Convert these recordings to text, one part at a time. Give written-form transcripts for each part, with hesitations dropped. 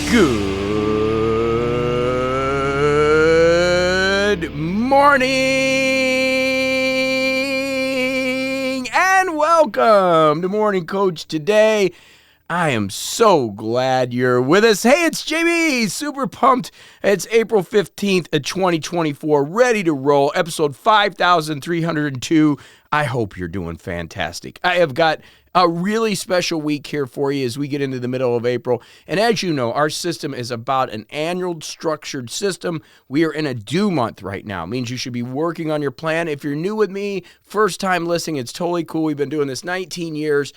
Good morning and welcome to Morning Coach. Today, I am so glad you're with us. Hey, it's JB, super pumped. It's April 15th of 2024, ready to roll, episode 5302. I hope you're doing fantastic. I have got a really special week here for you as we get into the middle of April. And as you know, our system is about an annual structured system. We are in a due month right now. It means you should be working on your plan. If you're new with me, first time listening, it's totally cool. We've been doing this 19 years.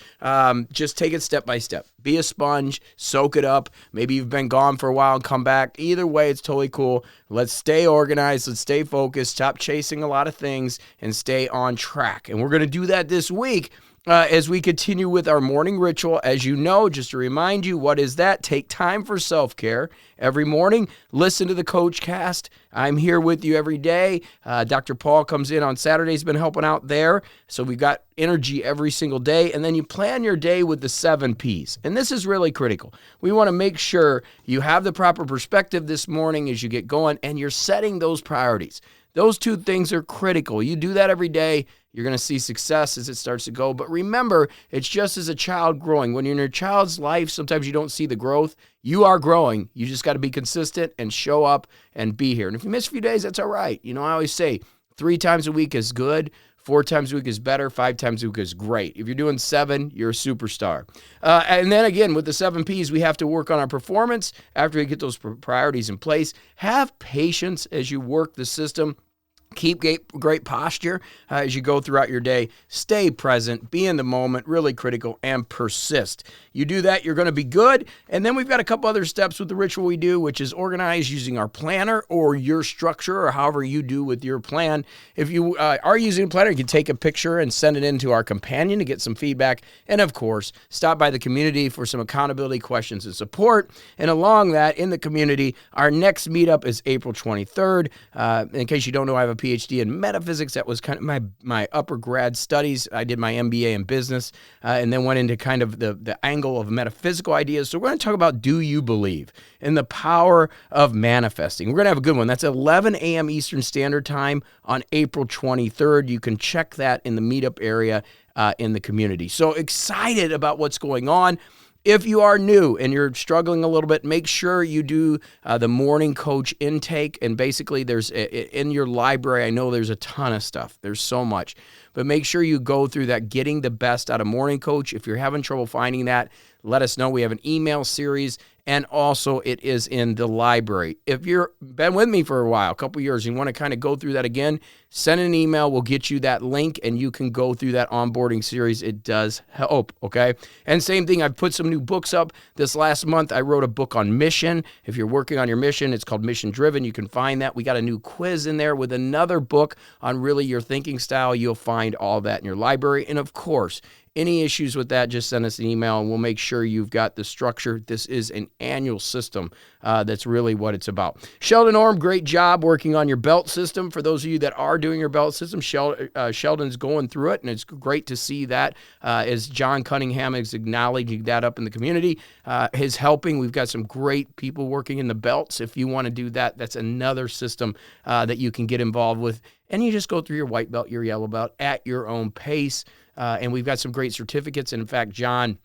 Just take it step by step. Be a sponge, soak it up. Maybe you've been gone for a while and come back. Either way, it's totally cool. Let's stay organized. Let's stay focused. Stop chasing a lot of things and stay on track. And we're going to do that this week. As we continue with our morning ritual. As you know, just to remind you, what is that? Take time for self-care every morning. Listen to the Coach Cast. I'm here with you every day. Dr. Paul comes in on Saturdays, been helping out there. So we've got energy every single day. And then you plan your day with the 7 Ps. And this is really critical. We want to make sure you have the proper perspective this morning as you get going and you're setting those priorities. Those 2 things are critical. You do that every day, you're going to see success as it starts to go. But remember, it's just as a child growing. When you're in your child's life, sometimes you don't see the growth. You are growing. You just got to be consistent and show up and be here. And if you miss a few days, that's all right. You know, I always say 3 times a week is good. 4 times a week is better. 5 times a week is great. If you're doing 7, you're a superstar. And then again, with the 7 Ps, we have to work on our performance after we get those priorities in place. Have patience as you work the system. Keep great posture as you go throughout your day. Stay present, be in the moment, really critical, and persist. You do that, you're going to be good. And then we've got a couple other steps with the ritual we do, which is organize using our planner or your structure or however you do with your plan. If you are using a planner, you can take a picture and send it into our companion to get some feedback. And of course, stop by the community for some accountability questions and support. And along that, in the community, our next meetup is April 23rd. In case you don't know, I have a PhD in metaphysics. That was kind of my upper grad studies. I did my MBA in business and then went into kind of the angle of metaphysical ideas. So we're going to talk about do you believe and the power of manifesting. We're going to have a good one. That's 11 a.m. Eastern Standard Time on April 23rd. You can check that in the meetup area in the community. So excited about what's going on. If you are new and you're struggling a little bit, make sure you do the Morning Coach intake. And basically, there's in your library, I know there's a ton of stuff. There's so much. But make sure you go through that, getting the best out of Morning Coach. If you're having trouble finding that, let us know. We have an email series, and also it is in the library. If you've been with me for a while, a couple years, and you want to kind of go through that again, send an email. We'll get you that link, and you can go through that onboarding series. It does help, okay? And same thing, I've put some new books up. This last month, I wrote a book on mission. If you're working on your mission, it's called Mission Driven. You can find that. We got a new quiz in there with another book on really your thinking style. You'll find all that in your library. And of course, any issues with that, just send us an email and we'll make sure you've got the structure. This is an annual system. That's really what it's about. Sheldon Orm, great job working on your belt system. For those of you that are doing your belt system, Sheldon's going through it, and it's great to see that as John Cunningham is acknowledging that up in the community. His helping. We've got some great people working in the belts. If you want to do that, that's another system that you can get involved with. And you just go through your white belt, your yellow belt at your own pace. And we've got some great certificates. And in fact, John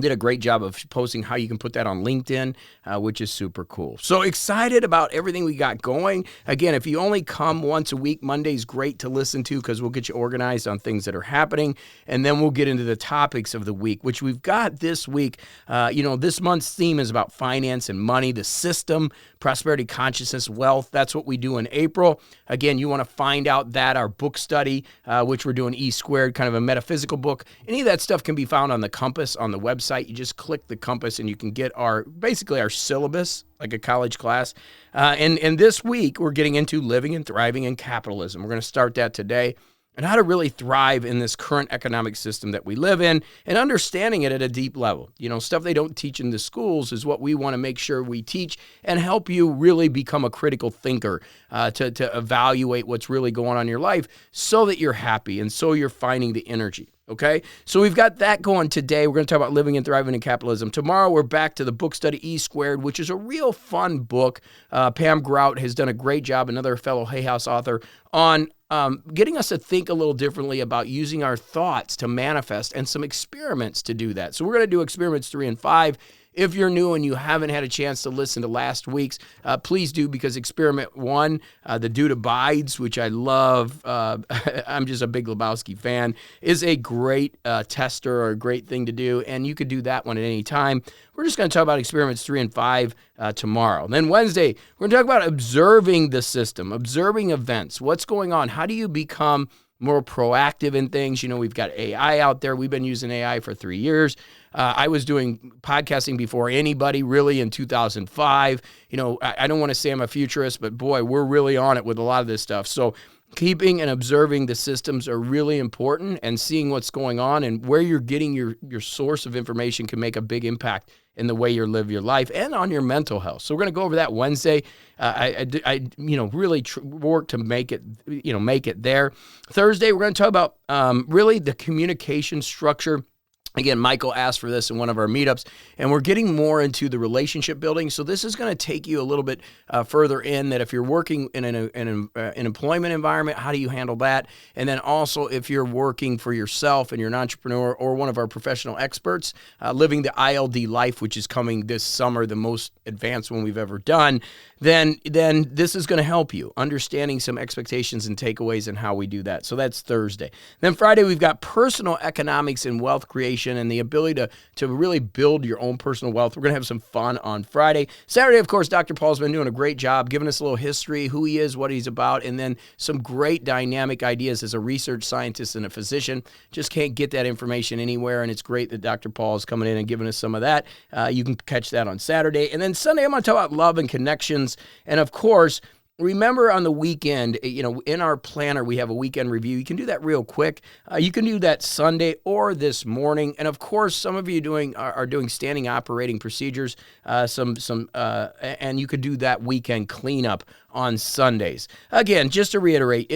did a great job of posting how you can put that on LinkedIn, which is super cool. So excited about everything we got going. Again, if you only come once a week, Monday's great to listen to because we'll get you organized on things that are happening. And then we'll get into the topics of the week, which we've got this week. This month's theme is about finance and money, the system, prosperity, consciousness, wealth. That's what we do in April. Again, you want to find out that our book study, which we're doing E Squared, kind of a metaphysical book. Any of that stuff can be found on the Compass on the website. You just click the Compass and you can get our syllabus, like a college class. And this week, we're getting into living and thriving in capitalism. We're going to start that today. And how to really thrive in this current economic system that we live in and understanding it at a deep level. Stuff they don't teach in the schools is what we want to make sure we teach and help you really become a critical thinker to evaluate what's really going on in your life so that you're happy and so you're finding the energy. Okay, so we've got that going today. We're going to talk about living and thriving in capitalism. Tomorrow, we're back to the book study E Squared, which is a real fun book. Pam Grout has done a great job, another fellow Hay House author, on getting us to think a little differently about using our thoughts to manifest and some experiments to do that. So we're going to do experiments 3 and 5. If you're new and you haven't had a chance to listen to last week's, please do, because experiment 1, the dude abides, which I love. I'm just a big Lebowski fan, is a great tester or a great thing to do, and you could do that one at any time. We're just going to talk about experiments 3 and 5 tomorrow. Then Wednesday, we're going to talk about observing the system, observing events. What's going on? How do you become more proactive in things? You know, we've got AI out there. We've been using AI for 3 years. I was doing podcasting before anybody, really, in 2005. You know, I don't want to say I'm a futurist, but boy, we're really on it with a lot of this stuff. So keeping and observing the systems are really important, and seeing what's going on and where you're getting your source of information can make a big impact in the way you live your life and on your mental health. So we're going to go over that Wednesday. I really work to make it there. Thursday, we're going to talk about really the communication structure. Again, Michael asked for this in one of our meetups, and we're getting more into the relationship building. So this is going to take you a little bit further in that. If you're working in an employment environment, how do you handle that? And then also, if you're working for yourself and you're an entrepreneur or one of our professional experts, living the ILD life, which is coming this summer, the most advanced one we've ever done, then this is going to help you understanding some expectations and takeaways and how we do that. So that's Thursday. Then Friday, we've got personal economics and wealth creation and the ability to really build your own personal wealth. We're going to have some fun on Friday. Saturday, of course, Dr. Paul's been doing a great job giving us a little history, who he is, what he's about, and then some great dynamic ideas as a research scientist and a physician. Just can't get that information anywhere, and it's great that Dr. Paul is coming in and giving us some of that. You can catch that on Saturday. And then Sunday, I'm going to talk about love and connections. And of course, remember on the weekend, in our planner, we have a weekend review. You can do that real quick. You can do that Sunday or this morning. And of course, some of you are doing standing operating procedures, and you could do that weekend cleanup on Sundays. Again, just to reiterate,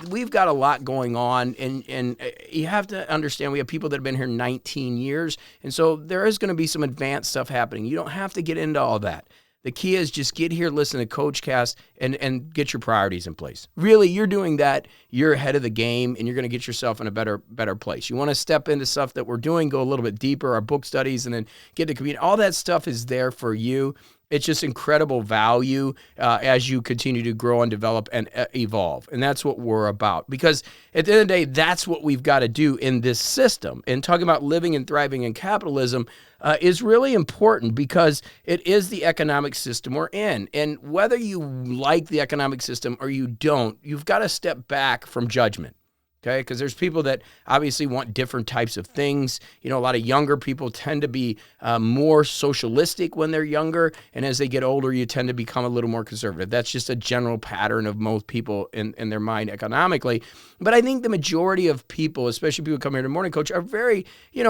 we've got a lot going on, and you have to understand we have people that have been here 19 years, and so there is going to be some advanced stuff happening. You don't have to get into all that. The key is just get here, listen to CoachCast, and get your priorities in place. Really, you're doing that, you're ahead of the game, and you're going to get yourself in a better place. You want to step into stuff that we're doing, go a little bit deeper, our book studies, and then get to community. All that stuff is there for you. It's just incredible value as you continue to grow and develop and evolve. And that's what we're about. Because at the end of the day, that's what we've got to do in this system. And talking about living and thriving in capitalism is really important, because it is the economic system we're in. And whether you like the economic system or you don't, you've got to step back from judgment. Okay, because there's people that obviously want different types of things. A lot of younger people tend to be more socialistic when they're younger, and as they get older, you tend to become a little more conservative. That's just a general pattern of most people in their mind economically. But I think the majority of people, especially people who come here to MorningCoach, are very,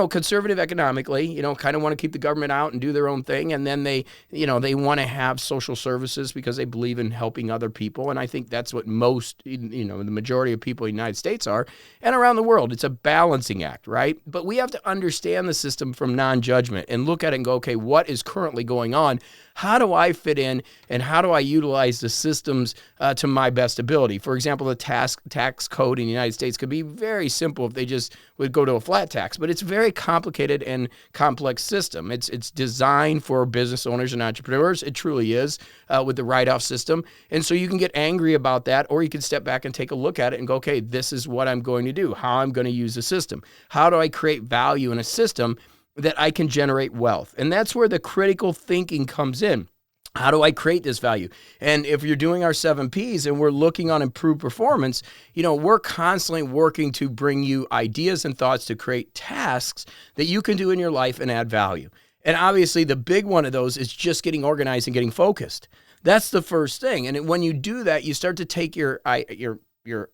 conservative economically. Kind of want to keep the government out and do their own thing, and then they want to have social services because they believe in helping other people. And I think that's what most, the majority of people in the United States are. And around the world, it's a balancing act, right? But we have to understand the system from non-judgment and look at it and go, okay, what is currently going on? How do I fit in, and how do I utilize the systems to my best ability? For example, the tax code in the United States could be very simple if they just would go to a flat tax, but it's a very complicated and complex system. It's designed for business owners and entrepreneurs. It truly is, with the write-off system. And so you can get angry about that, or you can step back and take a look at it and go, okay, this is what I'm going to do, how I'm going to use the system. How do I create value in a system that I can generate wealth? And that's where the critical thinking comes in. How do I create this value? And if you're doing our 7 Ps and we're looking on improved performance, we're constantly working to bring you ideas and thoughts to create tasks that you can do in your life and add value. And obviously the big one of those is just getting organized and getting focused. That's the first thing. And when you do that, you start to take your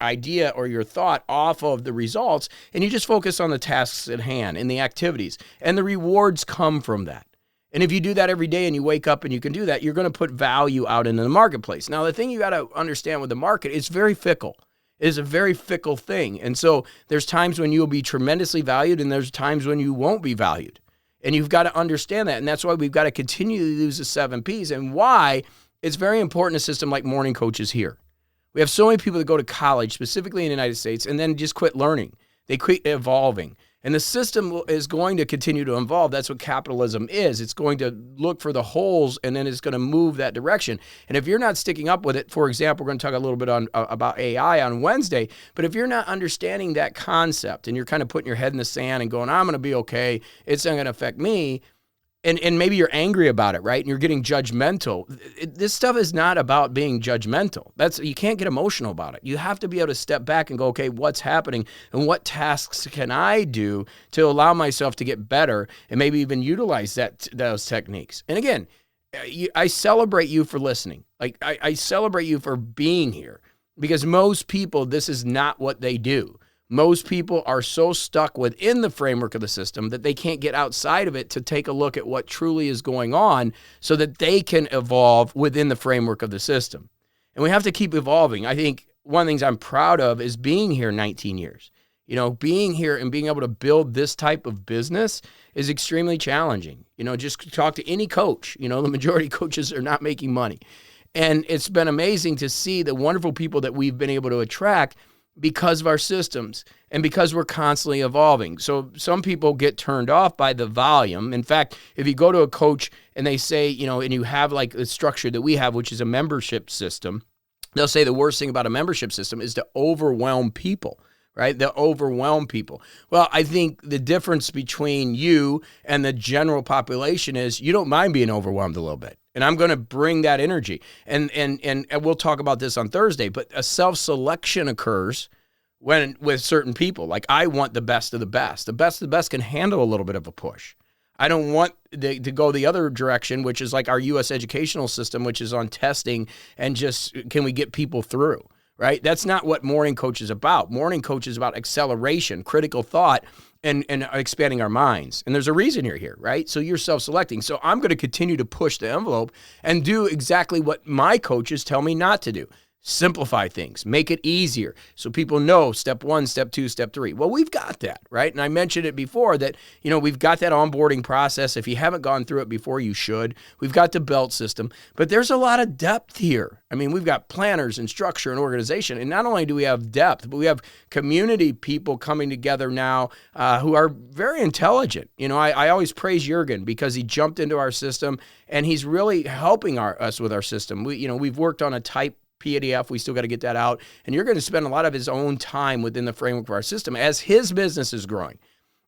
idea or your thought off of the results, and you just focus on the tasks at hand and the activities, and the rewards come from that. And if you do that every day and you wake up and you can do that, you're going to put value out into the marketplace. Now, the thing you got to understand with the market, it's very fickle. It is a very fickle thing. And so there's times when you'll be tremendously valued and there's times when you won't be valued. And you've got to understand that. And that's why we've got to continue to use the 7 Ps and why it's very important a system like MorningCoach is here. We have so many people that go to college, specifically in the United States, and then just quit learning. They quit evolving. And the system is going to continue to evolve. That's what capitalism is. It's going to look for the holes, and then it's going to move that direction. And if you're not sticking up with it, for example, we're going to talk a little bit about AI on Wednesday, but if you're not understanding that concept and you're kind of putting your head in the sand and going, I'm going to be okay, it's not going to affect me, and maybe you're angry about it, right? And you're getting judgmental. This stuff is not about being judgmental. You can't get emotional about it. You have to be able to step back and go, okay, what's happening and what tasks can I do to allow myself to get better and maybe even utilize those techniques. And again, I celebrate you for listening. Like I celebrate you for being here because most people, this is not what they do. Most people are so stuck within the framework of the system that they can't get outside of it to take a look at what truly is going on so that they can evolve within the framework of the system. And we have to keep evolving. I think one of the things I'm proud of is being here 19 years. You know, being here and being able to build this type of business is extremely challenging. You know, just talk to any coach. You know, the majority of coaches are not making money. And it's been amazing to see the wonderful people that we've been able to attract because of our systems and because we're constantly evolving. So some people get turned off by the volume. In fact, if you go to a coach and they say, you know, and you have like the structure that we have, which is a membership system, they'll say the worst thing about a membership system is to overwhelm people, right? They'll overwhelm people. Well, I think the difference between you and the general population is you don't mind being overwhelmed a little bit. And I'm going to bring that energy. And we'll talk about this on Thursday, but a self-selection occurs with certain people. Like I want the best of the best. The best of the best can handle a little bit of a push. I don't want to go the other direction, which is like our U.S. educational system, which is on testing and just can we get people through, right? That's not what MorningCoach is about. MorningCoach is about acceleration, critical thought, and expanding our minds. And there's a reason you're here, right? So you're self-selecting. So I'm going to continue to push the envelope and do exactly what my coaches tell me not to do. Simplify things, make it easier so people know step 1, step 2, step 3. Well, we've got that, right? And I mentioned it before that, you know, we've got that onboarding process. If you haven't gone through it before, you should. We've got the belt system, but there's a lot of depth here. I mean, we've got planners and structure and organization. And not only do we have depth, but we have community people coming together now who are very intelligent. You know, I always praise Jurgen because he jumped into our system and he's really helping us with our system. We've worked on a type PDF. We still got to get that out. And you're going to spend a lot of his own time within the framework of our system as his business is growing.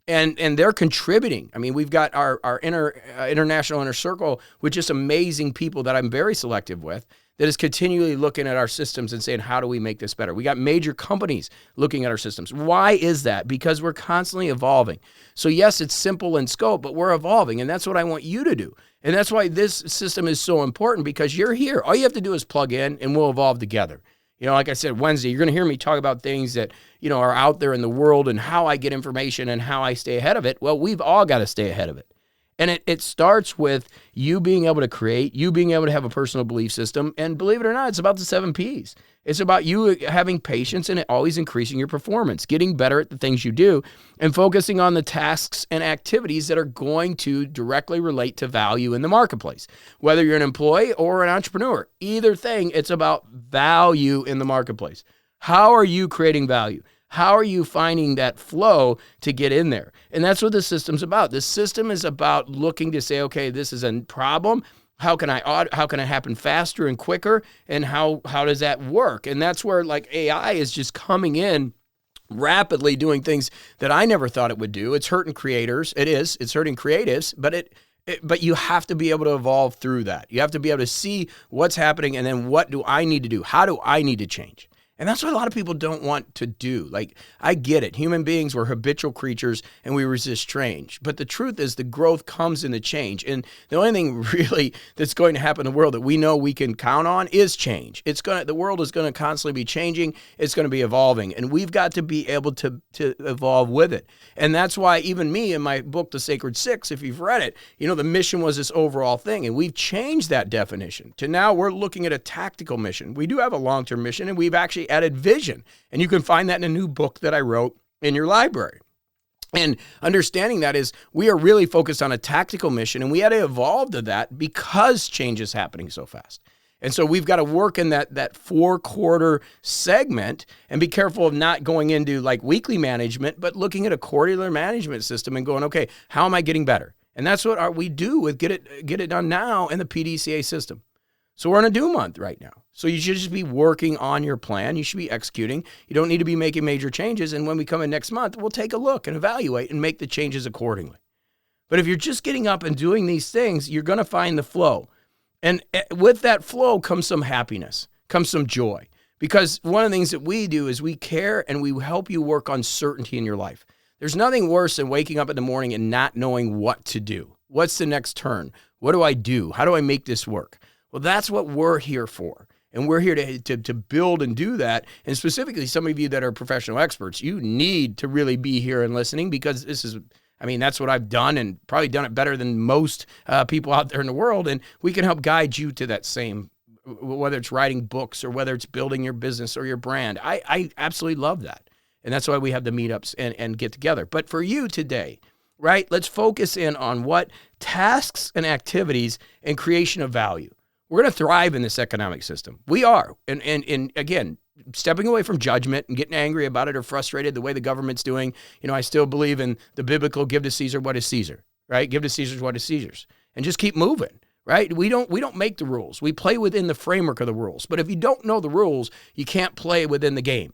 And they're contributing. I mean, we've got our international inner circle with just amazing people that I'm very selective with that is continually looking at our systems and saying, how do we make this better? We got major companies looking at our systems. Why is that? Because we're constantly evolving. So yes, it's simple in scope, but we're evolving. And that's what I want you to do. And that's why this system is so important because you're here. All you have to do is plug in and we'll evolve together. You know, like I said, Wednesday, you're going to hear me talk about things that, you know, are out there in the world and how I get information and how I stay ahead of it. Well, we've all got to stay ahead of it. And it starts with you being able to create, you being able to have a personal belief system. And believe it or not, it's about the 7 Ps. It's about you having patience and always increasing your performance, getting better at the things you do, and focusing on the tasks and activities that are going to directly relate to value in the marketplace. Whether you're an employee or an entrepreneur, either thing, it's about value in the marketplace. How are you creating value? How are you finding that flow to get in there? And that's what the system's about. The system is about looking to say, okay, this is a problem. How can it happen faster and quicker? And how does that work? And that's where like AI is just coming in rapidly doing things that I never thought it would do. It's hurting creators. It's hurting creatives, but you have to be able to evolve through that. You have to be able to see what's happening and then what do I need to do? How do I need to change? And that's what a lot of people don't want to do. Like, I get it. Human beings, we're habitual creatures and we resist change. But the truth is the growth comes in the change. And the only thing really that's going to happen in the world that we know we can count on is change. The world is going to constantly be changing. It's going to be evolving. And we've got to be able to evolve with it. And that's why even me in my book, The Sacred Six, if you've read it, you know, the mission was this overall thing. And we've changed that definition to now we're looking at a tactical mission. We do have a long-term mission and we've actually actually added vision. And you can find that in a new book that I wrote in your library. And understanding that is we are really focused on a tactical mission, and we had to evolve to that because change is happening so fast. And so we've got to work in that 4-quarter segment and be careful of not going into like weekly management, but looking at a quarterly management system and going, okay, how am I getting better? And that's what we do with Get It Done Now in the PDCA system. So we're in a do month right now. So you should just be working on your plan. You should be executing. You don't need to be making major changes. And when we come in next month, we'll take a look and evaluate and make the changes accordingly. But if you're just getting up and doing these things, you're going to find the flow. And with that flow comes some happiness, comes some joy. Because one of the things that we do is we care and we help you work on certainty in your life. There's nothing worse than waking up in the morning and not knowing what to do. What's the next turn? What do I do? How do I make this work? Well, that's what we're here for. And we're here to build and do that. And specifically, some of you that are professional experts, you need to really be here and listening because this is, that's what I've done and probably done it better than most people out there in the world. And we can help guide you to that same, whether it's writing books or whether it's building your business or your brand. I absolutely love that. And that's why we have the meetups and get together. But for you today, right, let's focus in on what tasks and activities and creation of value. We're going to thrive in this economic system. We are. And again, stepping away from judgment and getting angry about it or frustrated the way the government's doing. I still believe in the biblical give to Caesar what is Caesar, right? Give to Caesar what is Caesar's. And just keep moving, right? We don't make the rules. We play within the framework of the rules. But if you don't know the rules, you can't play within the game.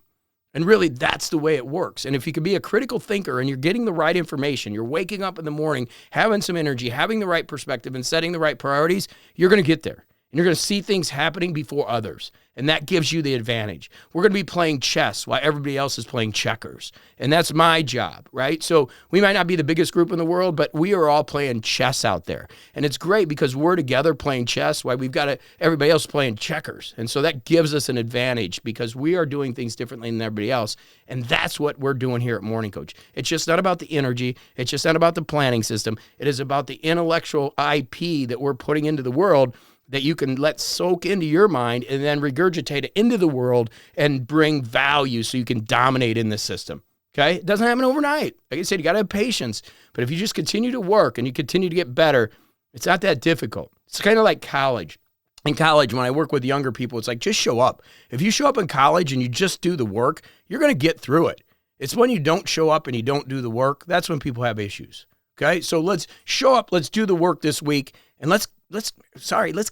And really, that's the way it works. And if you can be a critical thinker and you're getting the right information, you're waking up in the morning, having some energy, having the right perspective, and setting the right priorities, you're going to get there. And you're going to see things happening before others. And that gives you the advantage. We're going to be playing chess while everybody else is playing checkers. And that's my job, right? So we might not be the biggest group in the world, but we are all playing chess out there. And it's great because we're together playing chess while we've got everybody else playing checkers. And so that gives us an advantage because we are doing things differently than everybody else. And that's what we're doing here at Morning Coach. It's just not about the energy. It's just not about the planning system. It is about the intellectual IP that we're putting into the world that you can let soak into your mind and then regurgitate it into the world and bring value so you can dominate in this system, okay? It doesn't happen overnight. Like I said, you got to have patience. But if you just continue to work and you continue to get better, it's not that difficult. It's kind of like college. In college, when I work with younger people, it's like just show up. If you show up in college and you just do the work, you're going to get through it. It's when you don't show up and you don't do the work, that's when people have issues, okay? So let's show up, let's do the work this week, and let's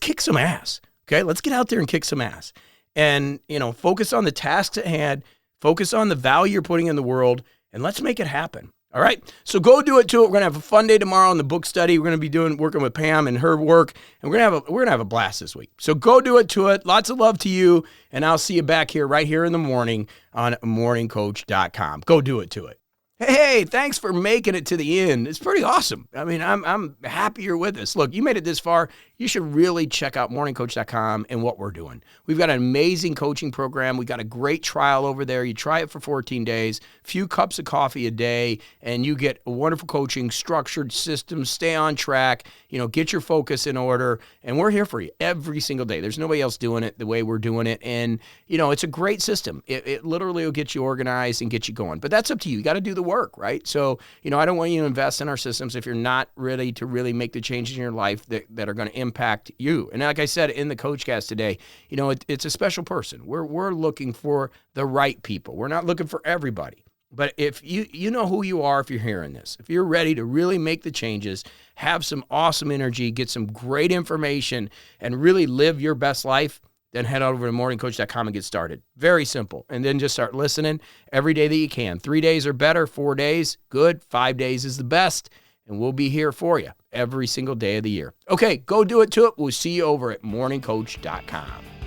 kick some ass, okay? Let's get out there and kick some ass. And, focus on the tasks at hand, focus on the value you're putting in the world, and let's make it happen, all right? So go do it too. We're going to have a fun day tomorrow in the book study. We're going to be working with Pam and her work, and we're going to have a blast this week. So go do it to it. Lots of love to you, and I'll see you back here right here in the morning on MorningCoach.com. Go do it to it. Hey, thanks for making it to the end. It's pretty awesome. I'm happy you're with us. Look, you made it this far. You should really check out morningcoach.com and what we're doing. We've got an amazing coaching program. We got a great trial over there. You try it for 14 days, few cups of coffee a day, and you get a wonderful coaching, structured system, stay on track, get your focus in order, and we're here for you every single day. There's nobody else doing it the way we're doing it, and, it's a great system. It literally will get you organized and get you going, but that's up to you. You got to do the work, right? So, I don't want you to invest in our systems if you're not ready to really make the changes in your life that are going to impact you. And like I said in the CoachCast today, it's a special person. We're looking for the right people. We're not looking for everybody. But if you know who you are, if you're hearing this, if you're ready to really make the changes, have some awesome energy, get some great information, and really live your best life, then head over to morningcoach.com and get started. Very simple. And then just start listening every day that you can. 3 days are better, 4 days, good. 5 days is the best. And we'll be here for you every single day of the year. Okay, go do it to it. We'll see you over at morningcoach.com.